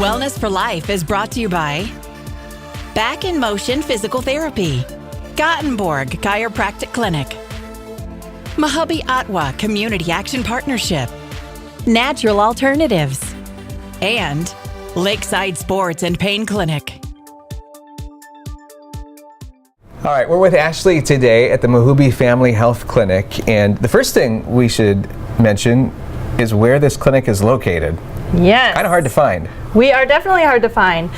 Wellness for Life is brought to you by Back in Motion Physical Therapy, Gothenburg Chiropractic Clinic, Mahabi Atwa Community Action Partnership, Natural Alternatives, and Lakeside Sports and Pain Clinic. All right, we're with Ashley today at the Mahabi Family Health Clinic, and the first thing we should mention is where this clinic is located. Yes. Kind of hard to find. We are definitely hard to find.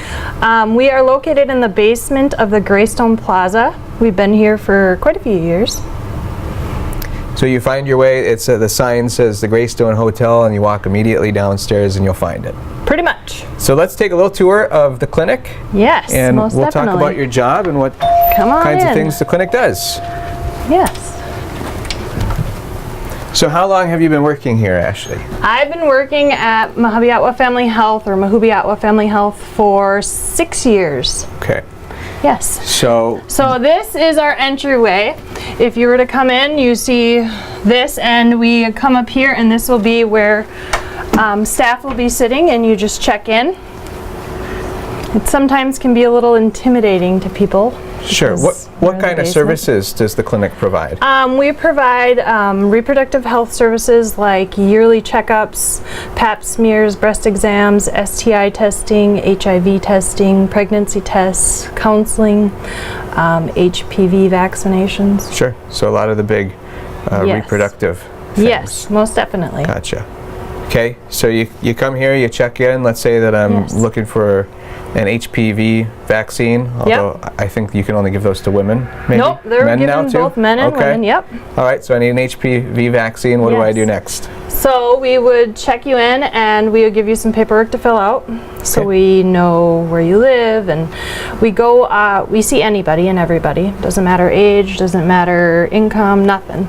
We are located in the basement of the Greystone Plaza. We've been here for quite a few years. So you find your way, it's the sign says the Greystone Hotel, and you walk immediately downstairs and you'll find it. Pretty much. So let's take a little tour of the clinic. Yes, and most we'll definitely. talk about your job and what kinds of things the clinic does. Yes. So how long have you been working here, Ashley? I've been working at Mahabi Atwa Family Health, or Mahabi Atwa Family Health, for 6 years. Okay. Yes. So this is our entryway. If you were to come in, you see this, and we come up here, and this will be where staff will be sitting, and you just check in. It sometimes can be a little intimidating to people. Sure. What kind of services does the clinic provide? We provide reproductive health services like yearly checkups, pap smears, breast exams, STI testing, HIV testing, pregnancy tests, counseling, HPV vaccinations. Sure. So a lot of the big reproductive things. Yes, most definitely. Gotcha. Okay. So you come here, you check in. Let's say that I'm looking for an HPV vaccine, although I think you can only give those to women. Maybe? Nope, they're men given both men and women, yep. All right, so I need an HPV vaccine. What do I do next? So we would check you in, and we would give you some paperwork to fill out, so we know where you live, and we go, we see anybody and everybody. Doesn't matter age, doesn't matter income, nothing.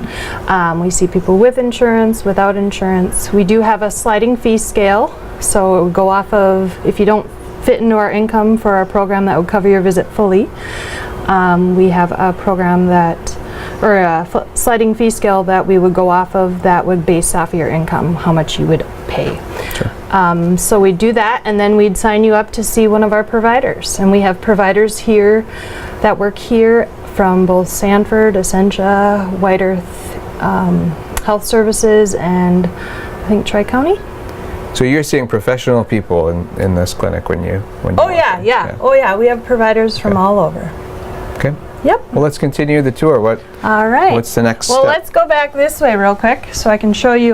We see people with insurance, without insurance. We do have a sliding fee scale, so it would go off of, if you don't fit into our income for our program, that would cover your visit fully. We have a program that, or a sliding fee scale that we would go off of that would base off of your income, how much you would pay. Sure. So we'd do that, and then we'd sign you up to see one of our providers. And we have providers here that work here from both Sanford, Essentia, White Earth Health Services, and I think Tri-County. So you're seeing professional people in this clinic when you Oh yeah. Oh yeah, we have providers from all over. Okay. Yep. Well, let's continue the tour. All right. What's the next step? Well, let's go back this way real quick so I can show you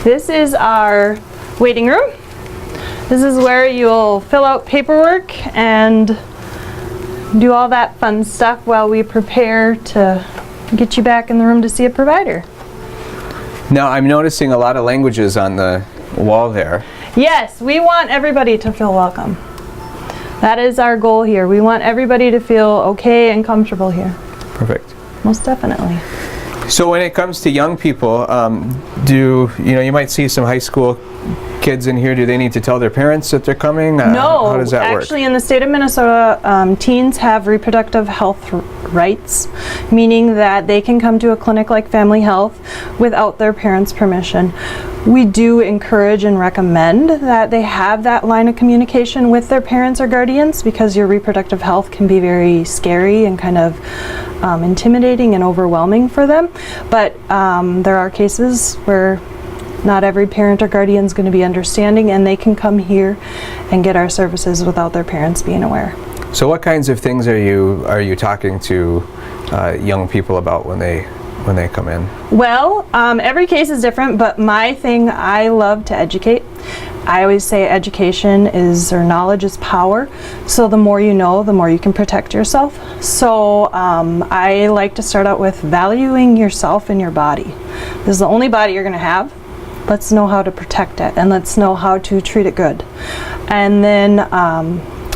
this is our waiting room. This is where you'll fill out paperwork and do all that fun stuff while we prepare to get you back in the room to see a provider. Now, I'm noticing a lot of languages on the wall there. Yes, we want everybody to feel welcome. That is our goal here. We want everybody to feel okay and comfortable here. Perfect. Most definitely. So when it comes to young people, you might see some high school kids in here. Do they need to tell their parents that they're coming? No, how does that work? Actually in the state of Minnesota, teens have reproductive health rights, meaning that they can come to a clinic like Family Health without their parents' permission. We do encourage and recommend that they have that line of communication with their parents or guardians, because your reproductive health can be very scary and kind of intimidating and overwhelming for them. But there are cases where not every parent or guardian is going to be understanding, and they can come here and get our services without their parents being aware. So what kinds of things are you talking to young people about when they come in? Well, every case is different, but my thing, I love to educate. I always say education or knowledge is power. So the more you know, the more you can protect yourself. So I like to start out with valuing yourself and your body. This is the only body you're going to have. Let's know how to protect it, and let's know how to treat it good. And then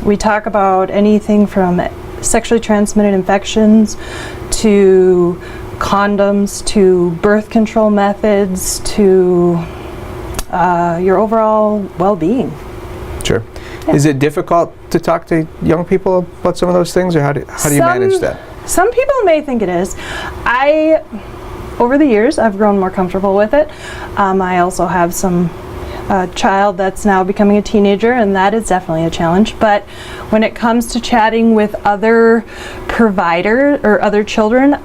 we talk about anything from sexually transmitted infections to condoms to birth control methods to your overall well-being. Sure. Yeah. Is it difficult to talk to young people about some of those things, or how do you manage that? Some people may think it is. Over the years, I've grown more comfortable with it. I also have some a child that's now becoming a teenager, and that is definitely a challenge. But when it comes to chatting with other providers or other children,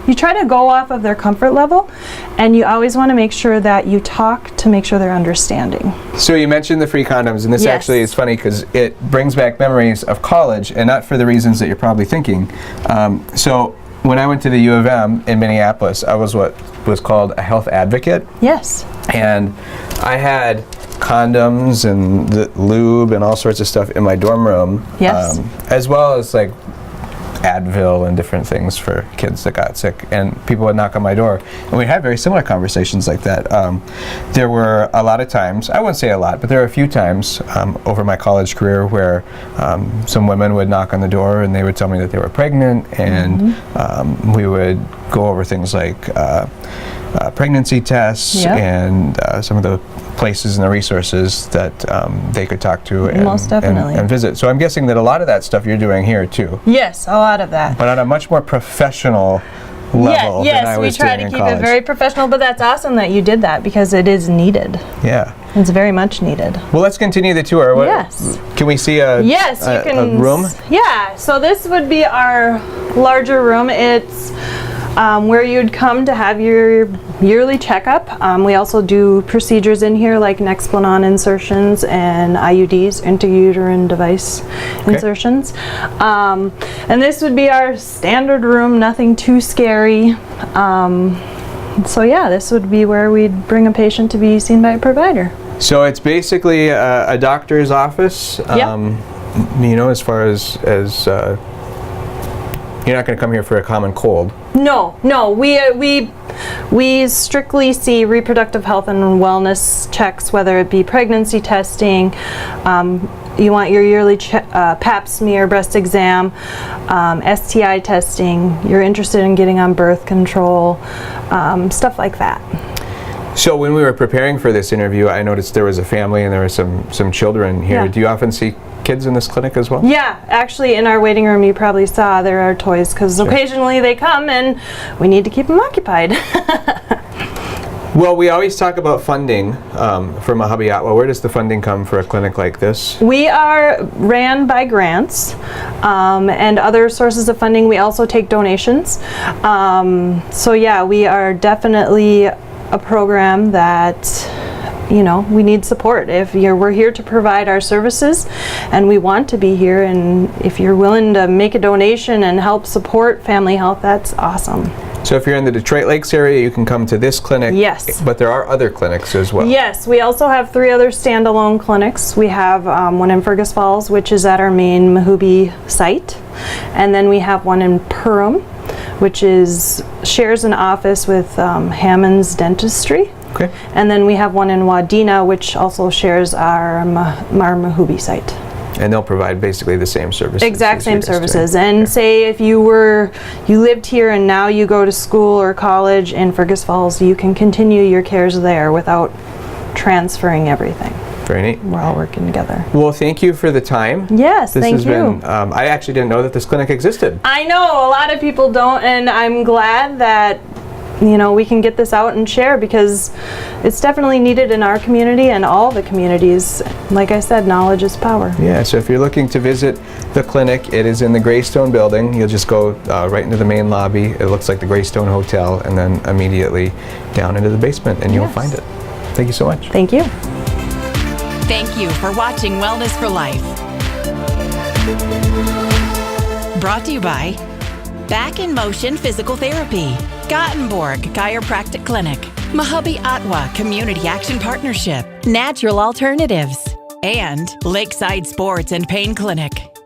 you try to go off of their comfort level, and you always want to make sure that you talk to make sure they're understanding. So you mentioned the free condoms, and this Yes. actually is funny because it brings back memories of college, and not for the reasons that you're probably thinking. So when I went to the U of M in Minneapolis, I was what was called a health advocate, Yes. and I had condoms and the lube and all sorts of stuff in my dorm room, Yes. as well as like Advil and different things for kids that got sick, and people would knock on my door, and we had very similar conversations like that. There were a lot of times, I wouldn't say a lot, but there were a few times over my college career where some women would knock on the door and they would tell me that they were pregnant, and we would go over things like pregnancy tests Yep. and some of the places and the resources that they could talk to Most definitely. and visit. So I'm guessing that a lot of that stuff you're doing here too, Yes, a lot of that. but on a much more professional level than I was we try doing to in keep college. it very professional, but that's awesome that you did that because it is needed. Yeah. It's very much needed. Well, let's continue the tour. Yes. Can we see a Yes, you can. a room? Yeah, so this would be our larger room. It's where you'd come to have your yearly checkup. We also do procedures in here like Nexplanon insertions and IUDs, intrauterine device insertions. And this would be our standard room, nothing too scary. So yeah, this would be where we'd bring a patient to be seen by a provider. So it's basically a doctor's office. You know, as far as you're not going to come here for a common cold. No, we strictly see reproductive health and wellness checks, whether it be pregnancy testing, you want your yearly pap smear, breast exam, STI testing, you're interested in getting on birth control, stuff like that. So when we were preparing for this interview, I noticed there was a family and there were some children here. Yeah. Do you often see kids in this clinic as well? Yeah, actually in our waiting room you probably saw there are toys because occasionally they come and we need to keep them occupied. Well, we always talk about funding for Mahabi Atwa. Where does the funding come for a clinic like this? We are ran by grants and other sources of funding. We also take donations. So yeah, we are definitely a program that, you know, we need support. We're here to provide our services and we want to be here, and if you're willing to make a donation and help support family health, that's awesome. So if you're in the Detroit Lakes area, you can come to this clinic. Yes. But there are other clinics as well. Yes, we also have 3 other standalone clinics. We have one in Fergus Falls, which is at our main Mahubi site, and then we have one in Perham, which shares an office with Hammond's Dentistry. Okay. And then we have one in Wadena, which also shares our Mahubi site. And they'll provide basically the same services. Exact as same you guys do. services. And say if you lived here and now you go to school or college in Fergus Falls, you can continue your cares there without transferring everything. Very neat. We're all working together. Well, thank you for the time. Yes, This thank has you. been, I actually didn't know that this clinic existed. I know a lot of people don't, and I'm glad that, you know, we can get this out and share because it's definitely needed in our community and all the communities. Like I said, knowledge is power. Yeah, so if you're looking to visit the clinic, it is in the Greystone building. You'll just go right into the main lobby. It looks like the Greystone Hotel, and then immediately down into the basement, and you'll Yes. find it. Thank you so much. Thank you. Thank you for watching Wellness for Life. Brought to you by Back in Motion Physical Therapy, Gothenburg Chiropractic Clinic, Mahabi Atwa Community Action Partnership, Natural Alternatives, and Lakeside Sports and Pain Clinic.